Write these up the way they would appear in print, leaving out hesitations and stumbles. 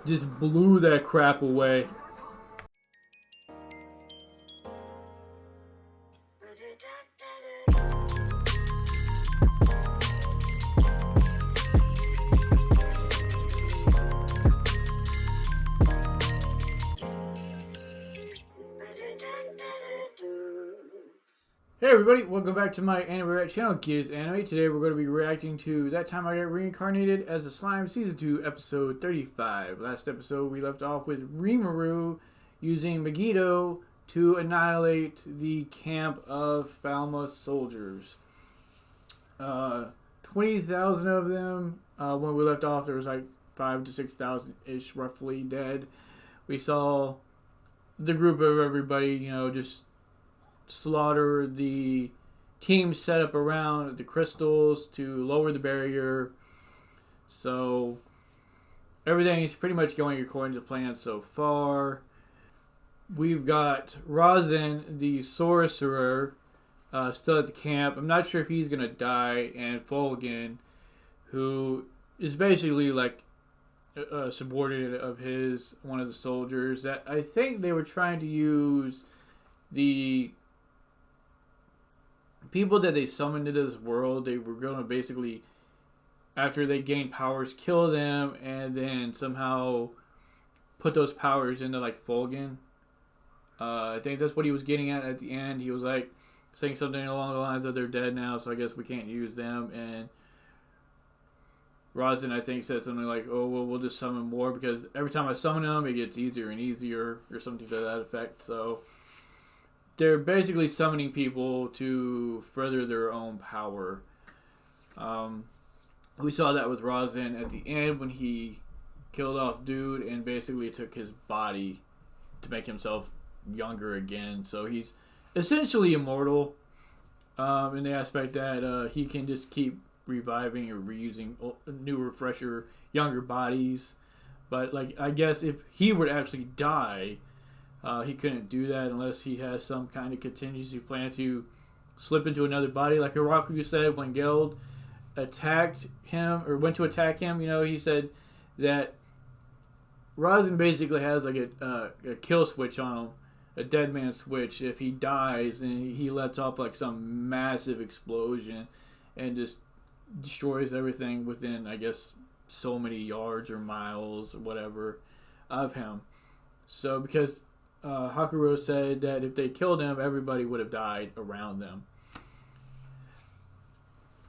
just blew that crap away. Hey everybody, welcome back to my anime react channel, Giz Anime. Today we're going to be reacting to That Time I Got Reincarnated as a Slime Season 2, Episode 35. Last episode we left off with Rimiru using Megiddo to annihilate the camp of Falmuth soldiers. 20,000 of them. When we left off there was like 5 to 6,000-ish roughly dead. We saw the group of everybody, just slaughter the team set up around the crystals to lower the barrier. So everything is pretty much going according to plan so far. We've got Razen, the sorcerer, still at the camp. I'm not sure if he's gonna die, and Fulgen, who is basically like a subordinate of his, one of the soldiers that I think they were trying to use the people that they summoned into this world. They were going to basically, after they gained powers, kill them and then somehow put those powers into like Fulgen. I think that's what he was getting at the end. He was like saying something along the lines of they're dead now, so I guess we can't use them. And Razen, I think, said something like, oh, well, we'll just summon more because every time I summon them, it gets easier and easier, or something to that effect. So they're basically summoning people to further their own power. We saw that with Razen at the end when he killed off Dude and basically took his body to make himself younger again. So he's essentially immortal in the aspect that he can just keep reviving or reusing newer, fresher, younger bodies. But like, I guess if he would actually die, he couldn't do that unless he has some kind of contingency plan to slip into another body. Like Iraku said when Geld attacked him, or went to attack him, he said that Razen basically has like a kill switch on him, a dead man switch. If he dies, and he lets off like some massive explosion and just destroys everything within, I guess, so many yards or miles or whatever of him. So because Hakuro said that if they killed him, everybody would have died around them.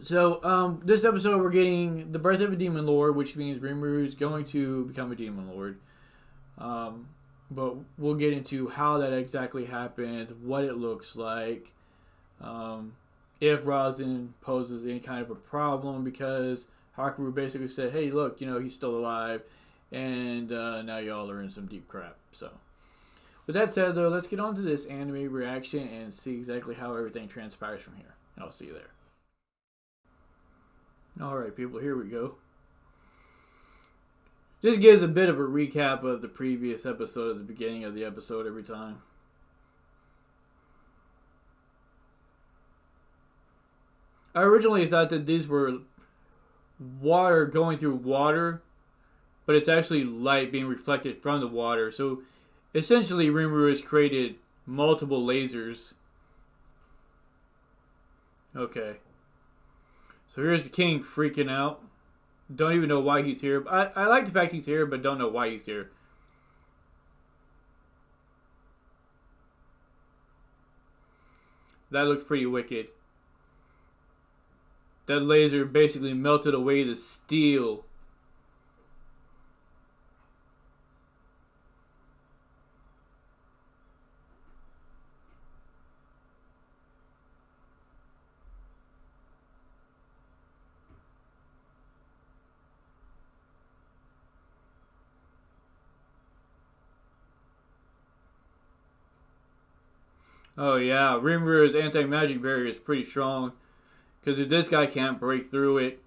So this episode we're getting the birth of a demon lord, which means Rimuru is going to become a demon lord. But we'll get into how that exactly happens, what it looks like, if Razen poses any kind of a problem, because Hakuro basically said, hey, look, he's still alive, and now y'all are in some deep crap. So with that said, though, let's get on to this anime reaction and see exactly how everything transpires from here. I'll see you there. Alright, people, here we go. Just gives a bit of a recap of the previous episode at the beginning of the episode every time. I originally thought that these were water going through water, but it's actually light being reflected from the water. So essentially, Rimuru has created multiple lasers. Okay. So here's the king freaking out. Don't even know why he's here. I like the fact he's here, but don't know why he's here. That looks pretty wicked. That laser basically melted away the steel. Oh yeah, Rimiru's anti-magic barrier is pretty strong. Because if this guy can't break through it.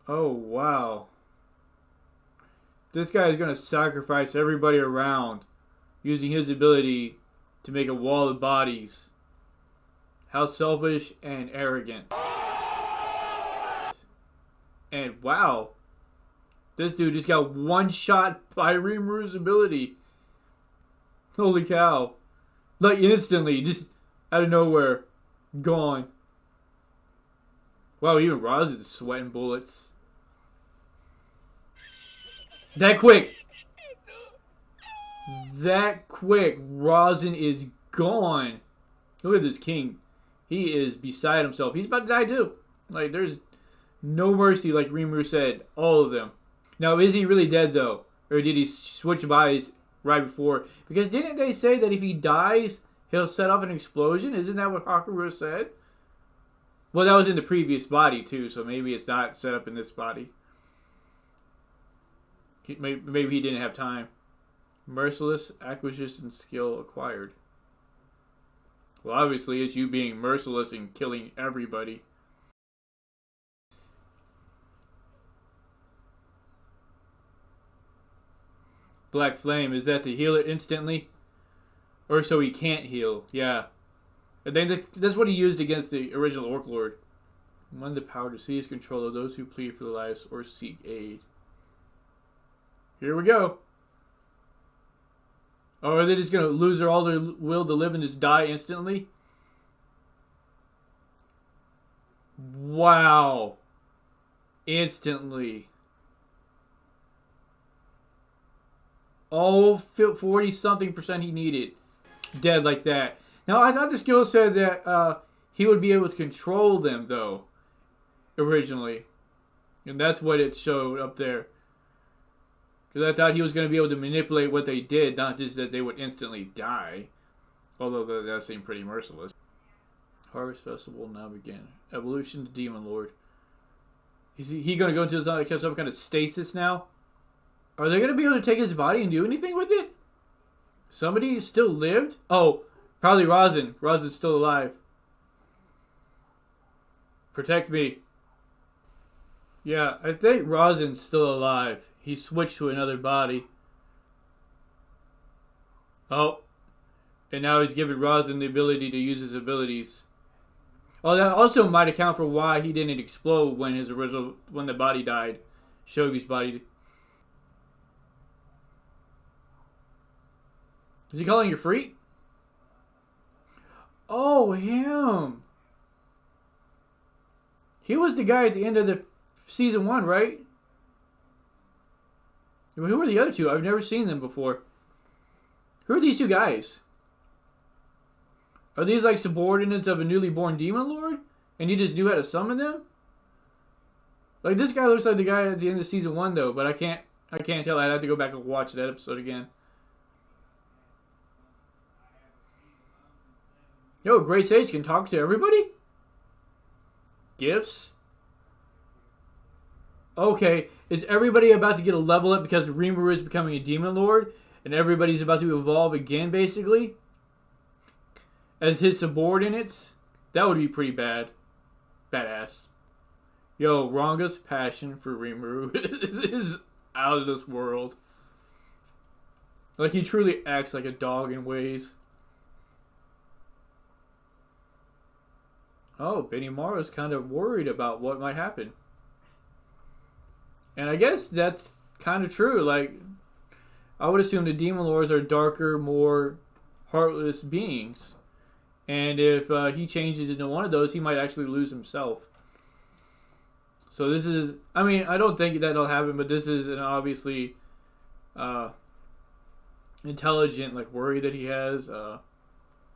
Oh wow. This guy is going to sacrifice everybody around using his ability to make a wall of bodies. How selfish and arrogant. And wow. This dude just got one shot by Rimiru's ability. Holy cow. Like instantly, just out of nowhere. Gone. Wow, even Razen's sweating bullets. That quick. That quick. Razen is gone. Look at this king. He is beside himself. He's about to die too. Like, there's no mercy, like Rimiru said. All of them. Now, is he really dead though? Or did he switch bodies right before? Because didn't they say that if he dies, he'll set off an explosion? Isn't that what Hakurura said? Well, that was in the previous body too, so maybe it's not set up in this body. Maybe he didn't have time. Merciless acquisition skill acquired. Well, obviously, it's you being merciless and killing everybody. Black Flame, is that to heal it instantly? Or so he can't heal? Yeah. I think that's what he used against the original Orc Lord. Won the power to seize control of those who plead for their lives or seek aid. Here we go. Oh, are they just going to lose all their will to live and just die instantly? Wow. Instantly. Oh, 40-something% he needed. Dead like that. Now, I thought the skill said that he would be able to control them, though. Originally. And that's what it showed up there. Because I thought he was going to be able to manipulate what they did, not just that they would instantly die. Although that seemed pretty merciless. Harvest Festival now begin. Evolution to Demon Lord. Is he going to go into some kind of stasis now? Are they going to be able to take his body and do anything with it? Somebody still lived? Oh, probably Razen. Razen's still alive. Protect me. Yeah, I think Razen's still alive. He switched to another body. Oh. And now he's giving Razen the ability to use his abilities. Oh, that also might account for why he didn't explode when the body died. Shogu's body. Is he calling you free? Oh, him. He was the guy at the end of the season 1, right? Who are the other two? I've never seen them before. Who are these two guys? Are these like subordinates of a newly born demon lord? And you just knew how to summon them? Like, this guy looks like the guy at the end of season 1 though, but I can't tell. I'd have to go back and watch that episode again. Yo, Great Sage can talk to everybody? Gifts? Okay, is everybody about to get a level up because Rimiru is becoming a demon lord? And everybody's about to evolve again, basically? As his subordinates? That would be pretty bad. Badass. Yo, Ranga's passion for Rimiru is out of this world. Like, he truly acts like a dog in ways. Oh, Benimaru's kind of worried about what might happen. And I guess that's kind of true. Like, I would assume the Demon Lords are darker, more heartless beings. And if he changes into one of those, he might actually lose himself. So this is... I mean, I don't think that'll happen, but this is an obviously intelligent, like, worry that he has.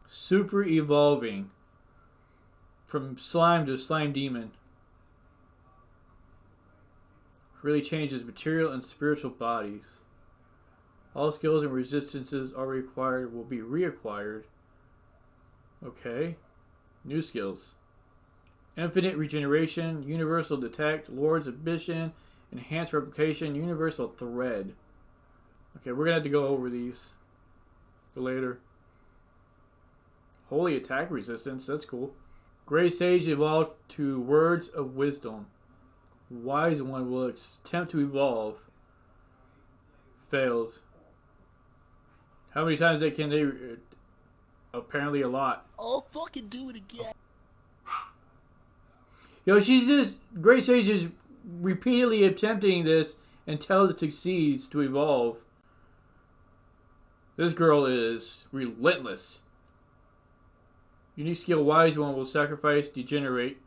Super evolving. From slime to slime demon. Really changes material and spiritual bodies. All skills and resistances are required will be reacquired. Okay. New skills. Infinite regeneration, universal detect, Lord's ambition, enhanced replication, universal thread. Okay, we're gonna have to go over these later. Holy attack resistance, that's cool. Grey Sage evolved to Words of Wisdom. Wise One will attempt to evolve. Failed. How many times can they... Apparently a lot. I'll fucking do it again. Yo, she's just... Great Sage is repeatedly attempting this until it succeeds to evolve. This girl is relentless. Unique skill Wise One will sacrifice Degenerate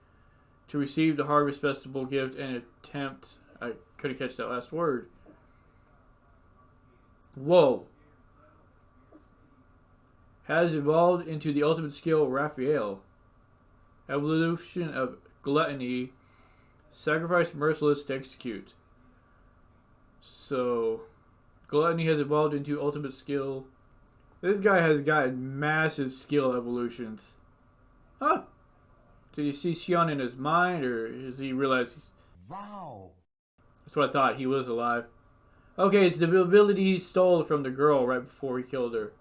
to receive the Harvest Festival gift and attempt... I couldn't catch that last word. Whoa. Has evolved into the ultimate skill Raphael. Evolution of Gluttony. Sacrifice Merciless to execute. So, Gluttony has evolved into ultimate skill. This guy has gotten massive skill evolutions. Huh. Did he see Xion in his mind, or does he realize... Wow. That's what I thought. He was alive. Okay, it's the ability he stole from the girl right before he killed her.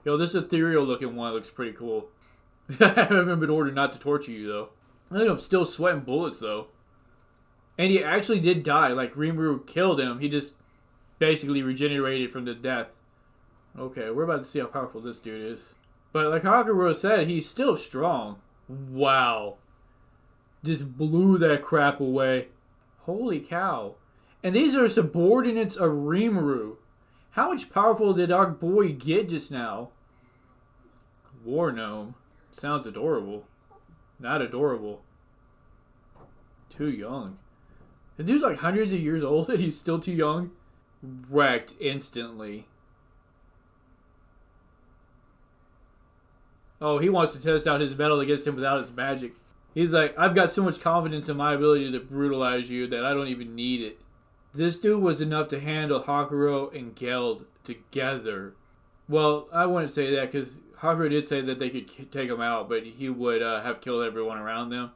Yo, this ethereal looking one looks pretty cool. I haven't been ordered not to torture you, though. I think I'm still sweating bullets, though. And he actually did die. Like, Rimiru killed him. He just basically regenerated from the death. Okay, we're about to see how powerful this dude is. But like Hakuro said, he's still strong. Wow. Just blew that crap away. Holy cow. And these are subordinates of Rimiru. How much powerful did our boy get just now? War Gnome. Sounds adorable. Not adorable. Too young. The dude's like hundreds of years old and he's still too young. Wrecked instantly. Oh, he wants to test out his metal against him without his magic. He's like, I've got so much confidence in my ability to brutalize you that I don't even need it. This dude was enough to handle Hakuro and Geld together. Well, I wouldn't say that because Hakuro did say that they could take him out, but he would have killed everyone around them.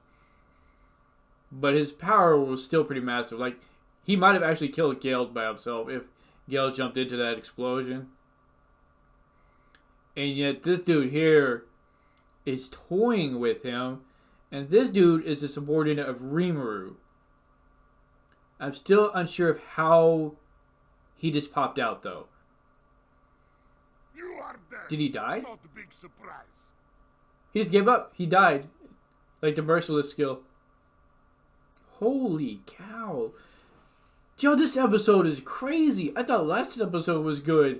But his power was still pretty massive. Like, he might have actually killed Geld by himself if Geld jumped into that explosion. And yet this dude here is toying with him. And this dude is a subordinate of Rimiru. I'm still unsure of how he just popped out, though. You are dead. Did he die? Not a big surprise. He just gave up. He died. Like the merciless skill. Holy cow. Yo, this episode is crazy. I thought last episode was good.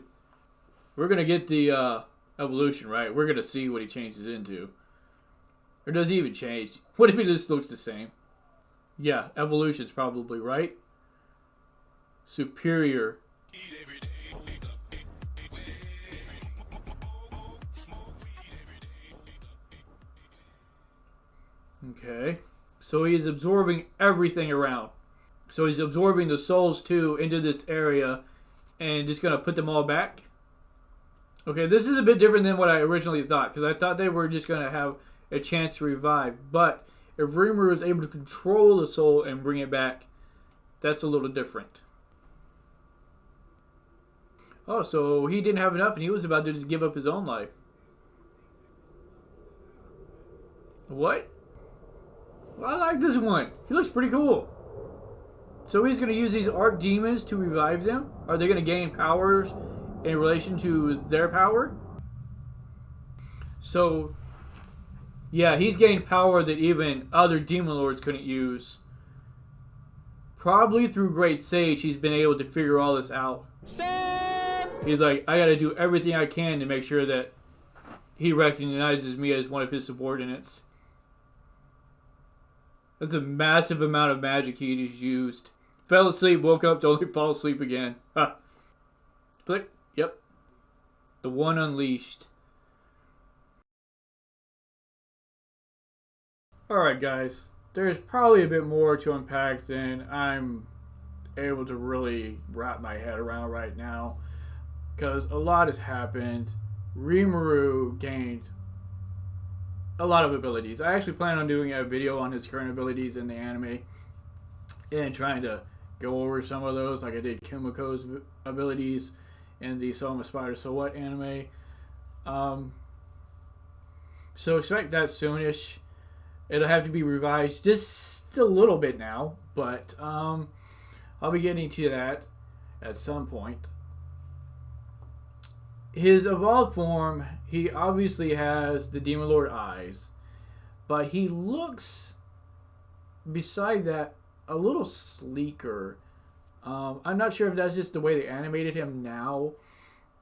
We're going to get the evolution, right? We're going to see what he changes into. Or does he even change? What if he just looks the same? Yeah, evolution's probably right. Superior. Okay. So he's absorbing everything around. So he's absorbing the souls too into this area and just going to put them all back. Okay, this is a bit different than what I originally thought, because I thought they were just going to have a chance to revive. But if Rimiru is able to control the soul and bring it back, that's a little different. Oh, so he didn't have enough and he was about to just give up his own life. What? Well, I like this one. He looks pretty cool. So he's going to use these arc demons to revive them? Are they going to gain powers in relation to their power? So, yeah, he's gained power that even other demon lords couldn't use. Probably through Great Sage, he's been able to figure all this out. He's like, I got to do everything I can to make sure that he recognizes me as one of his subordinates. That's a massive amount of magic he has used. Fell asleep, woke up to only fall asleep again. Ha. Click. Yep. The one unleashed. Alright guys, there's probably a bit more to unpack than I'm able to really wrap my head around right now. Because a lot has happened. Rimiru gained a lot of abilities. I actually plan on doing a video on his current abilities in the anime and trying to go over some of those, like I did Kimiko's abilities in the Soma Spider So What anime. So expect that soonish. It'll have to be revised just a little bit now, but I'll be getting to that at some point. His evolved form, he obviously has the Demon Lord eyes, but he looks beside that, a little sleeker. I'm not sure if that's just the way they animated him now,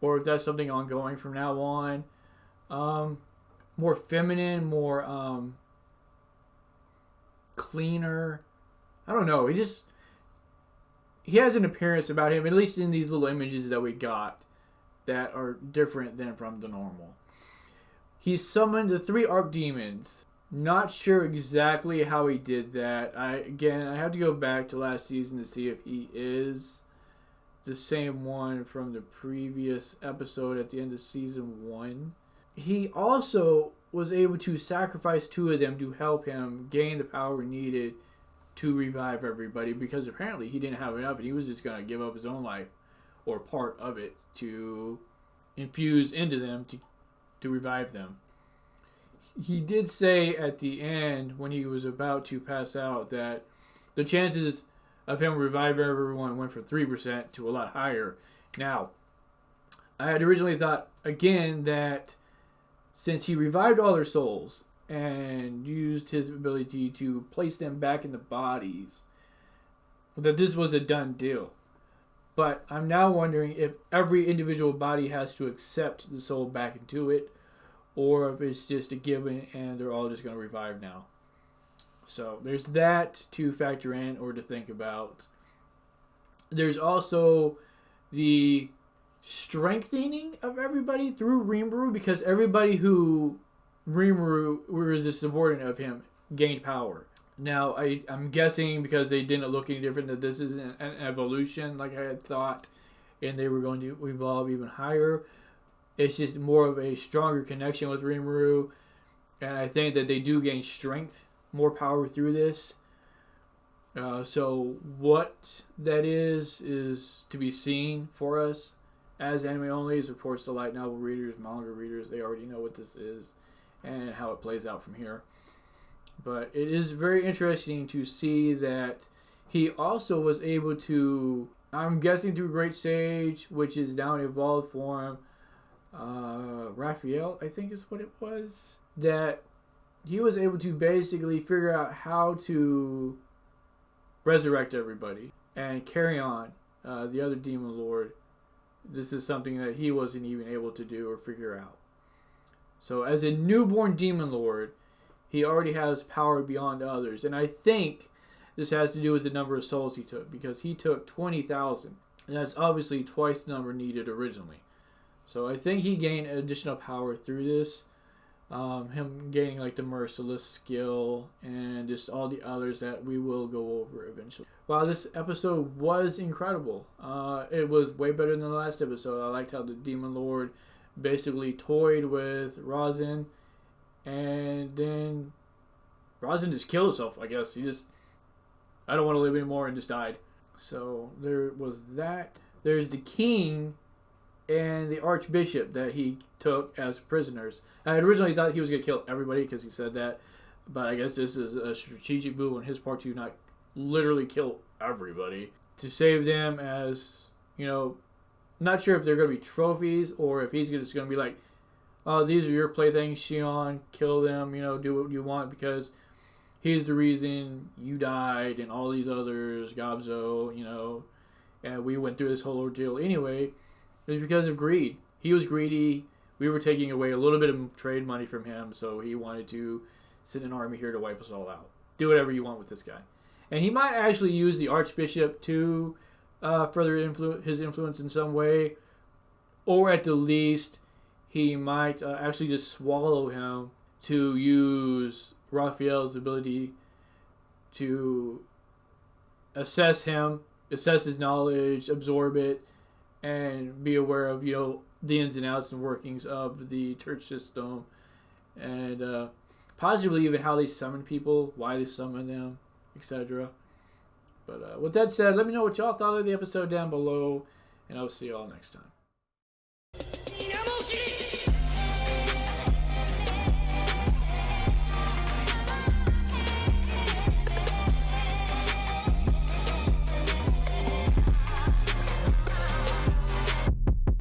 or if that's something ongoing from now on. More feminine, more cleaner. I don't know. He has an appearance about him, at least in these little images that we got, that are different than from the normal. He summoned the 3 archdemons. Not sure exactly how he did that. I have to go back to last season to see if he is the same one from the previous episode at the end of season 1. He also was able to sacrifice 2 of them to help him gain the power needed to revive everybody, because apparently he didn't have enough and he was just going to give up his own life or part of it to infuse into them to revive them. He did say at the end, when he was about to pass out, that the chances of him reviving everyone went from 3% to a lot higher. Now, I had originally thought, again, that since he revived all their souls and used his ability to place them back in the bodies, that this was a done deal. But I'm now wondering if every individual body has to accept the soul back into it, or if it's just a given and they're all just going to revive now. So there's that to factor in or to think about. There's also the strengthening of everybody through Rimiru, because everybody who Rimiru was a subordinate of him gained power. Now, I'm guessing because they didn't look any different that this is an evolution like I had thought, and they were going to evolve even higher. It's just more of a stronger connection with Rimiru, and I think that they do gain strength, more power through this. So what that is to be seen for us as anime only. Is of course the light novel readers, manga readers, they already know what this is and how it plays out from here. But it is very interesting to see that he also was able to, I'm guessing through Great Sage, which is now in evolved form, Raphael, I think is what it was, that he was able to basically figure out how to resurrect everybody and carry on the other demon lord. This is something that he wasn't even able to do or figure out. So as a newborn demon lord, he already has power beyond others. And I think this has to do with the number of souls he took, because he took 20,000. And that's obviously twice the number needed originally. So I think he gained additional power through this. Him gaining like the Merciless skill and just all the others that we will go over eventually. Wow, this episode was incredible. It was way better than the last episode. I liked how the Demon Lord basically toyed with Razen, and then Razen just killed himself, I guess. I don't want to live anymore, and just died. So there was that. There's the king and the archbishop that he took as prisoners. I had originally thought he was going to kill everybody because he said that, but I guess this is a strategic move on his part to not literally kill everybody, to save them as, not sure if they're going to be trophies or if he's just going to be like, oh, these are your playthings, Shion, kill them, do what you want, because he's the reason you died and all these others, Gabzo, and we went through this whole ordeal anyway. It was because of greed. He was greedy. We were taking away a little bit of trade money from him, so he wanted to send an army here to wipe us all out. Do whatever you want with this guy. And he might actually use the archbishop to further his influence in some way, or at the least, he might actually just swallow him to use Raphael's ability to assess him, assess his knowledge, absorb it, and be aware of, the ins and outs and workings of the church system, and possibly even how they summon people, why they summon them, etc. But with that said, let me know what y'all thought of the episode down below, and I'll see y'all next time.